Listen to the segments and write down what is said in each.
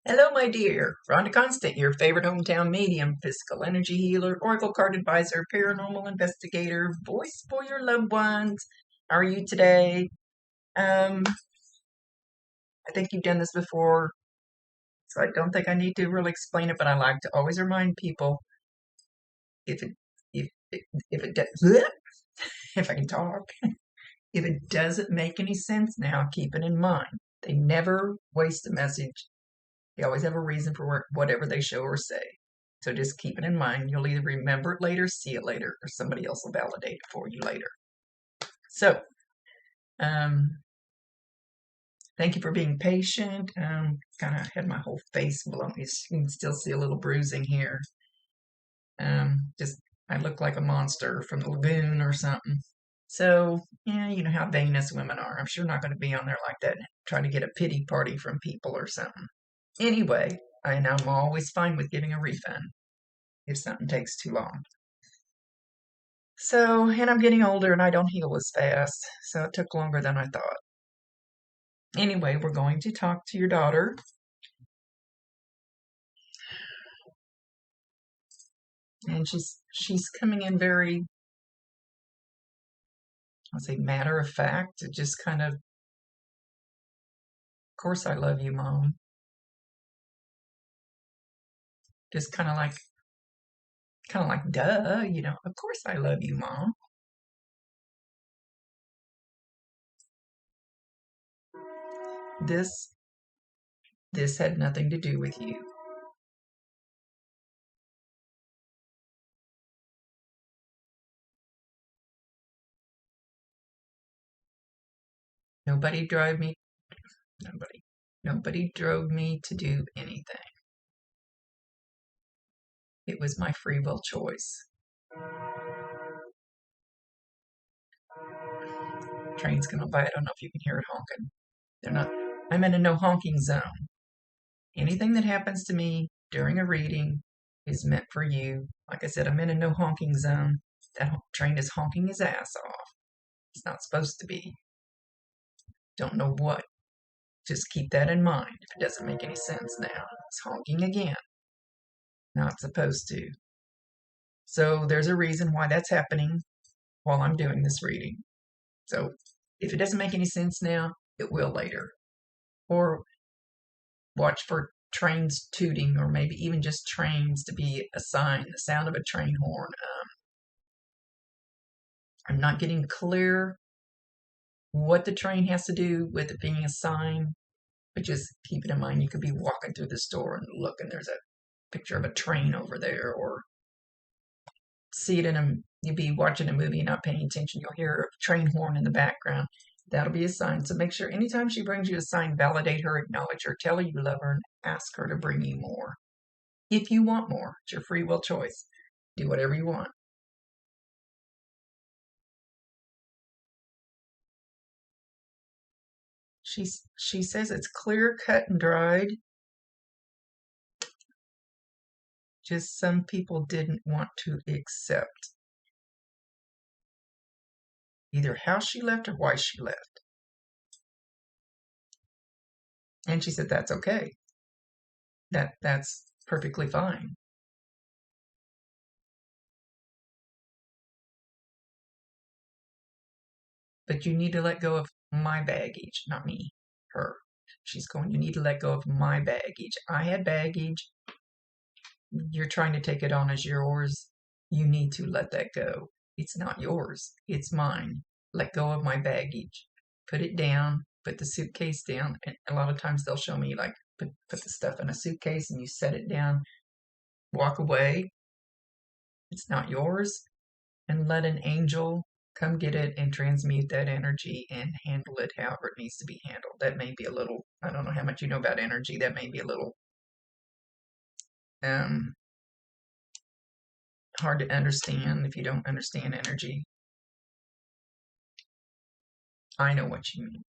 Hello, my dear. Rhonda Constant, your favorite hometown medium, physical energy healer, oracle card advisor, paranormal investigator, voice for your loved ones. How are you today? I think you've done this before, so I don't think I need to really explain it, but I like to always remind people if it if it does if I can talk, if it doesn't make any sense now, keep it in mind. They never waste a message. They always have a reason for whatever they show or say. So just keep it in mind. You'll either remember it later, see it later, or somebody else will validate it for you later. So, um, thank you for being patient. Kind of had my whole face blown. You can still see a little bruising here. Just I look like a monster from the lagoon or something. So, yeah, you know how vain us women are. I'm sure not going to be on there like that, trying to get a pity party from people or something. Anyway, I'm always fine with giving a refund if something takes too long. So, and I'm getting older and I don't heal as fast, so it took longer than I thought. Anyway, we're going to talk to your daughter. And she's coming in very, I'll say, matter of fact. It just kind of course I love you, Mom. Just kind of like, duh, you know, of course I love you, Mom. This had nothing to do with you. Nobody drove me, nobody drove me to do anything. It was my free will choice. Train's gonna by. I don't know if you can hear it honking. They're not. I'm in a no honking zone. Anything that happens to me during a reading is meant for you. Like I said, I'm in a no honking zone. That train is honking his ass off. It's not supposed to be. Don't know what. Just keep that in mind. If it doesn't make any sense now, it's honking again. Not supposed to. So there's a reason why that's happening while I'm doing this reading. So if it doesn't make any sense now, it will later. Or watch for trains tooting, or maybe even just trains to be a sign, the sound of a train horn. I'm not getting clear what the train has to do with it being a sign, but just keep it in mind. You could be walking through the store and look, and there's a picture of a train over there, or see it in a, you'd be watching a movie and not paying attention. You'll hear a train horn in the background. That'll be a sign. So make sure anytime she brings you a sign, validate her, acknowledge her, tell her you love her, and ask her to bring you more. If you want more, it's your free will choice. Do whatever you want. She says it's clear, cut, and dried. Just some people didn't want to accept either how she left or why she left. And she said that's okay. That's perfectly fine. But you need to let go of my baggage, not me, her. She's going, you need to let go of my baggage. I had baggage. You're trying to take it on as yours. You need to let that go. It's not yours. It's mine. Let go of my baggage. Put it down. Put the suitcase down. And a lot of times they'll show me like put the stuff in a suitcase and you set it down. Walk away. It's not yours. And let an angel come get it and transmute that energy and handle it however it needs to be handled. That may be a little, I don't know how much you know about energy. That may be a little um, hard to understand if you don't understand energy. I know what you mean.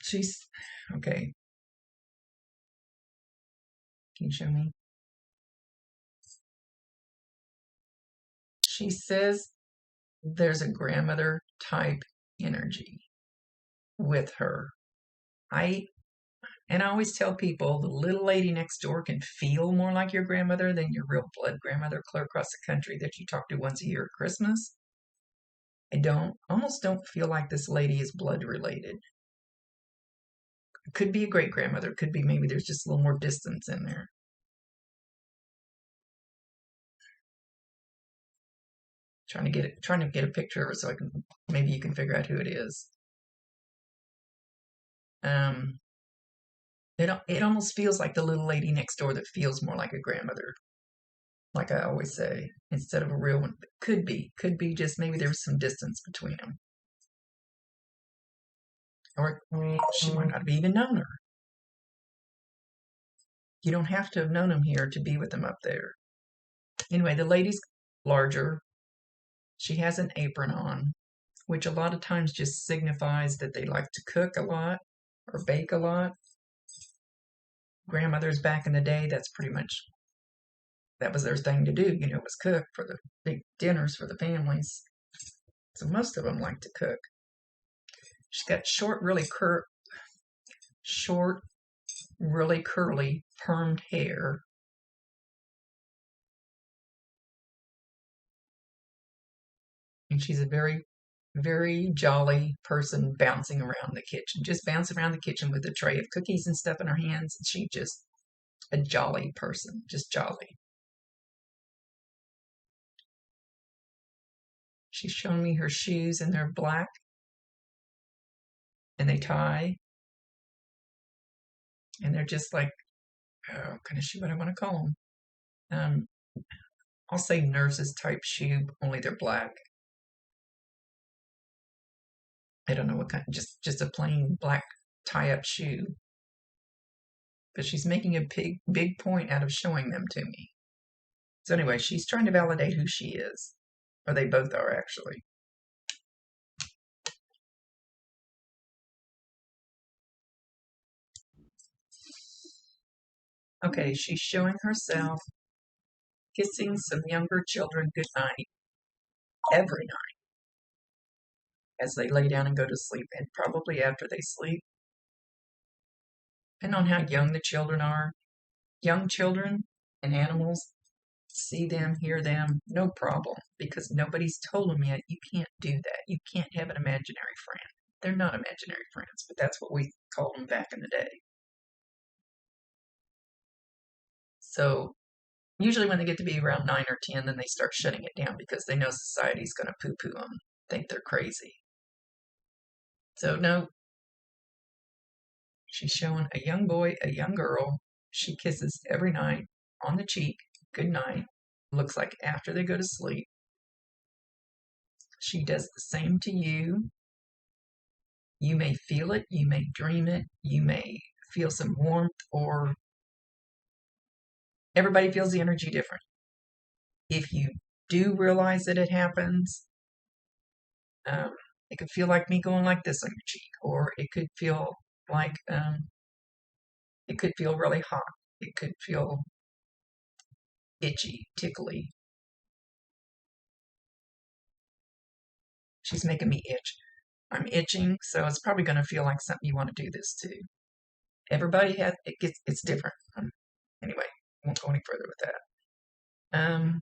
She's okay. Can you show me? She says there's a grandmother type energy with her. I and I always tell people the little lady next door can feel more like your grandmother than your real blood grandmother clear across the country that you talk to once a year at Christmas. I almost don't feel like this lady is blood related. Could be a great grandmother, could be maybe there's just a little more distance in there. Trying to get a picture of her so I can maybe you can figure out who it is. Um, it almost feels like the little lady next door that feels more like a grandmother, like I always say, instead of a real one. Could be just maybe there was some distance between them, or she might not have even known her. You don't have to have known them here to be with them up there. Anyway, the lady's larger. She has an apron on, which a lot of times just signifies that they like to cook a lot or bake a lot. Grandmothers back in the day, that's pretty much that was their thing to do, was cook for the big dinners for the families. So most of them like to cook. She's got short, really curly, permed hair. And she's a very, very jolly person bouncing around the kitchen, just bouncing around the kitchen with a tray of cookies and stuff in her hands. She just a jolly person, just jolly. She's shown me her shoes, and they're black, and they tie, and they're just like, oh, kind of shoe, what I want to call them. Um, I'll say nurses type shoe, only they're black. I don't know what kind, just a plain black tie up shoe. But she's making a big point out of showing them to me. So anyway, she's trying to validate who she is, or they both are actually. Okay, she's showing herself kissing some younger children goodnight every night as they lay down and go to sleep, and probably after they sleep, depending on how young the children are. Young children and animals, see them, hear them, no problem, because nobody's told them yet you can't do that. You can't have an imaginary friend. They're not imaginary friends, but that's what we called them back in the day. So usually when they get to be around 9 or 10, then they start shutting it down because they know society's going to poo-poo them, think they're crazy. So no, she's showing a young boy, a young girl. She kisses every night on the cheek, good night. Looks like after they go to sleep. She does the same to you. You may feel it, you may dream it, you may feel some warmth, or everybody feels the energy different. If you do realize that it happens, it could feel like me going like this on your cheek, or it could feel like it could feel really hot. It could feel itchy, tickly. She's making me itch. I'm itching, so it's probably going to feel like something you want to do this to. Everybody has it's different. Anyway, I won't go any further with that.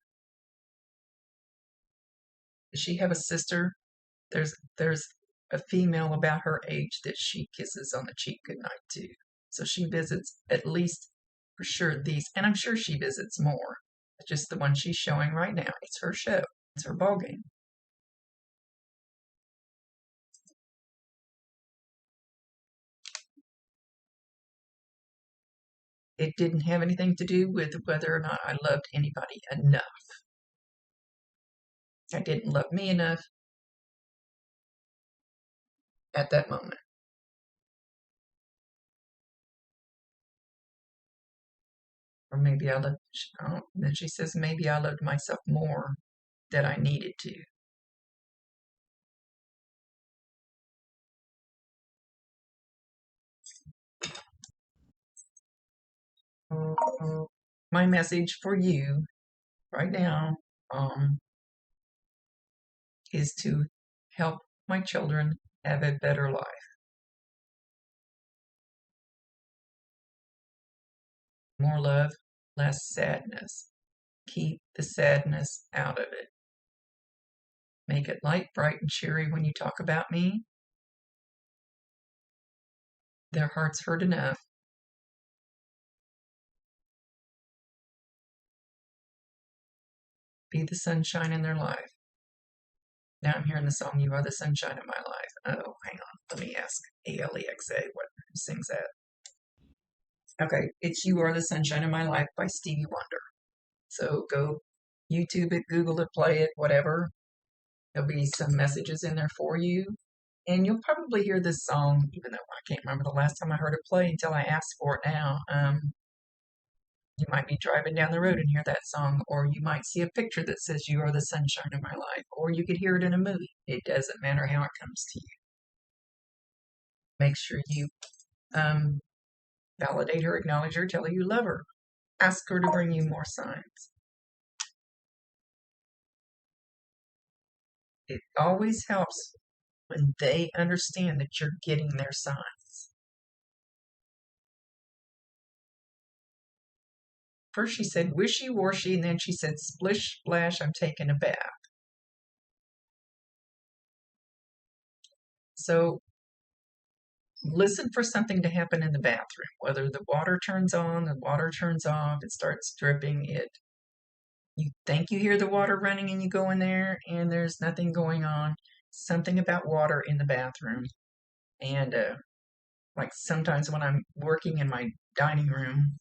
Does she have a sister? There's a female about her age that she kisses on the cheek goodnight too. So she visits at least for sure these, and I'm sure she visits more. It's just the one she's showing right now. It's her show. It's her ball game. It didn't have anything to do with whether or not I loved anybody enough. I didn't love me enough at that moment. Or maybe I loved, then she says, maybe I loved myself more than I needed to. My message for you right now, is to help my children have a better life. More love, less sadness. Keep the sadness out of it. Make it light, bright, and cheery when you talk about me. Their hearts hurt enough. Be the sunshine in their life. Now I'm hearing the song, You Are the Sunshine of My Life. Oh, hang on. Let me ask Alexa who sings that. Okay, it's You Are the Sunshine of My Life by Stevie Wonder. So go YouTube it, Google it, play it, whatever. There'll be some messages in there for you. And you'll probably hear this song, even though I can't remember the last time I heard it play until I asked for it now. You might be driving down the road and hear that song, or you might see a picture that says You Are the Sunshine of My Life, or you could hear it in a movie. It doesn't matter how it comes to you. Make sure you validate her, acknowledge her, tell her you love her. Ask her to bring you more signs. It always helps when they understand that you're getting their signs. First she said wishy-washy, and then she said splish splash, I'm taking a bath. So listen for something to happen in the bathroom, whether the water turns on, the water turns off, it starts dripping, you think you hear the water running and you go in there and there's nothing going on. Something about water in the bathroom. And like sometimes when I'm working in my dining room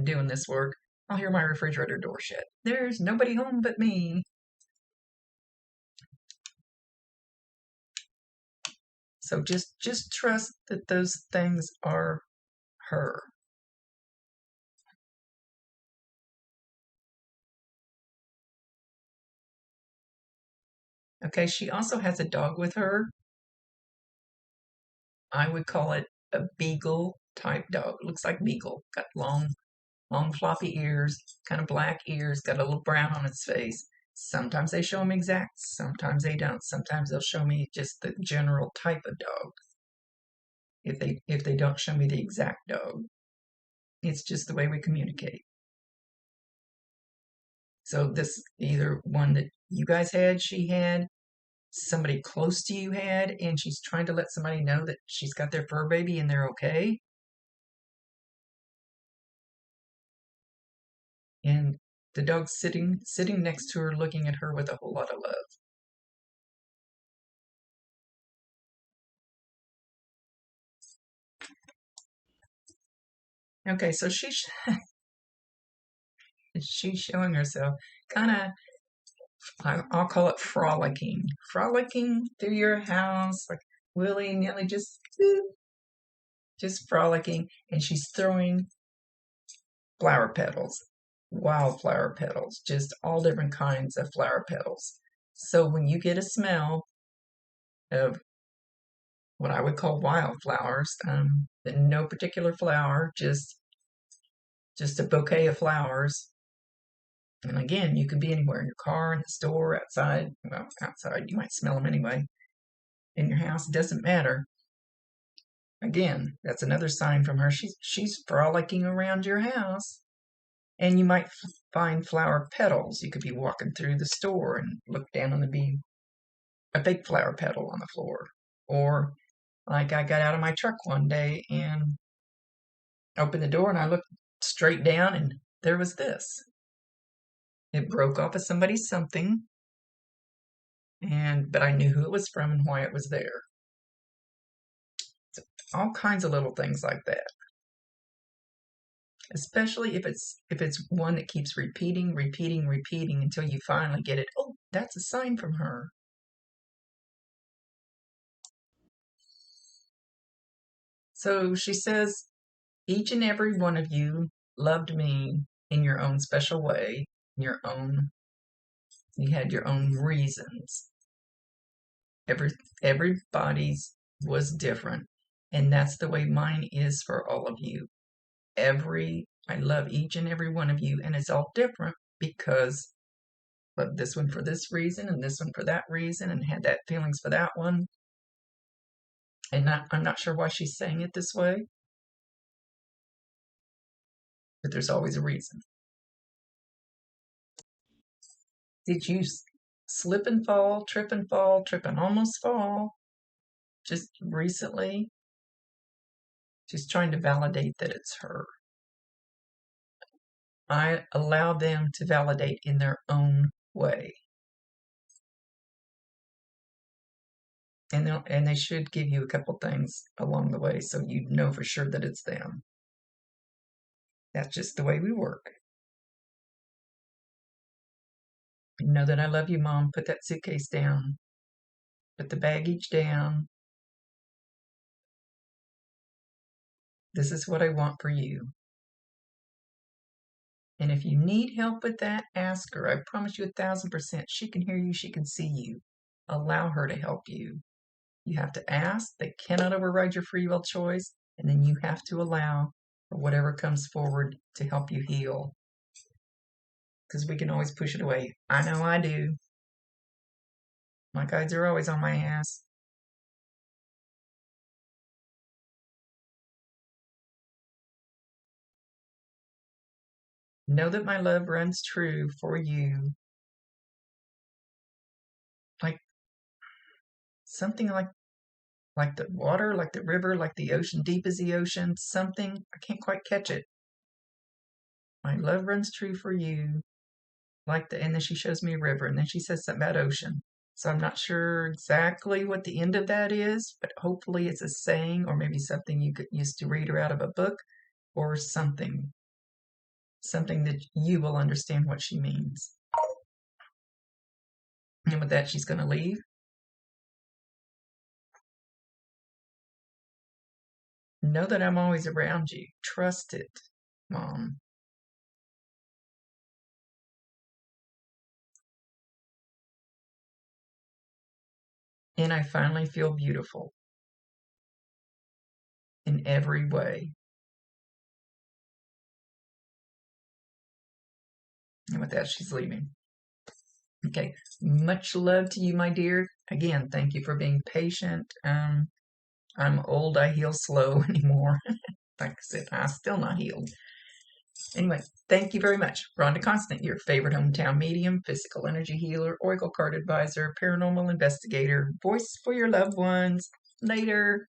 doing this work, I'll hear my refrigerator door shut. There's nobody home but me. So just trust that those things are her. Okay, she also has a dog with her. I would call it a beagle type dog. It looks like beagle. Got long floppy ears, kind of black ears, got a little brown on its face. Sometimes they show them exact, sometimes they don't. Sometimes they'll show me just the general type of dog. If they don't show me the exact dog, it's just the way we communicate. So this either one that you guys had, she had, somebody close to you had, and she's trying to let somebody know that she's got their fur baby and they're okay. And the dog's sitting next to her, looking at her with a whole lot of love. Okay, so she's showing herself kind of, I'll call it frolicking through your house, like willy-nilly, just frolicking, and she's throwing flower petals, wildflower petals, just all different kinds of flower petals. So when you get a smell of what I would call wildflowers, no particular flower, just a bouquet of flowers. And again, you could be anywhere, in your car, in the store, outside. Well, outside, you might smell them anyway. In your house, it doesn't matter. Again, that's another sign from her. She's frolicking around your house. And you might find flower petals. You could be walking through the store and look down on a big flower petal on the floor. Or like I got out of my truck one day and opened the door and I looked straight down and there was this. It broke off of somebody's something, but I knew who it was from and why it was there. So all kinds of little things like that. Especially if it's one that keeps repeating until you finally get it. Oh, that's a sign from her. So she says, each and every one of you loved me in your own special way, you had your own reasons. Everybody's was different. And that's the way mine is for all of you. I love each and every one of you, and it's all different because loved this one for this reason and this one for that reason and had that feelings for that one. And I'm not sure why she's saying it this way, but there's always a reason. Did you slip and fall, trip and almost fall just recently? She's trying to validate that it's her. I allow them to validate in their own way. And they should give you a couple things along the way so you know for sure that it's them. That's just the way we work. You know that I love you, Mom. Put that suitcase down. Put the baggage down. This is what I want for you. And if you need help with that, ask her. I promise you 1,000%. She can hear you. She can see you. Allow her to help you. You have to ask. They cannot override your free will choice. And then you have to allow for whatever comes forward to help you heal. Because we can always push it away. I know I do. My guides are always on my ass. Know that my love runs true for you. Like something like the water, like the river, like the ocean, deep as the ocean, something, I can't quite catch it. My love runs true for you. And then she shows me a river, and then she says something about ocean. So I'm not sure exactly what the end of that is, but hopefully it's a saying or maybe something you could use to read her out of a book or something that you will understand what she means. And with that, she's going to leave. Know that I'm always around you. Trust it, Mom. And I finally feel beautiful in every way. And with that, she's leaving. Okay. Much love to you, my dear. Again, thank you for being patient. I'm old. I heal slow anymore. Like I said, I'm still not healed. Anyway, thank you very much. Rhonda Constant, your favorite hometown medium, physical energy healer, oracle card advisor, paranormal investigator, voice for your loved ones. Later.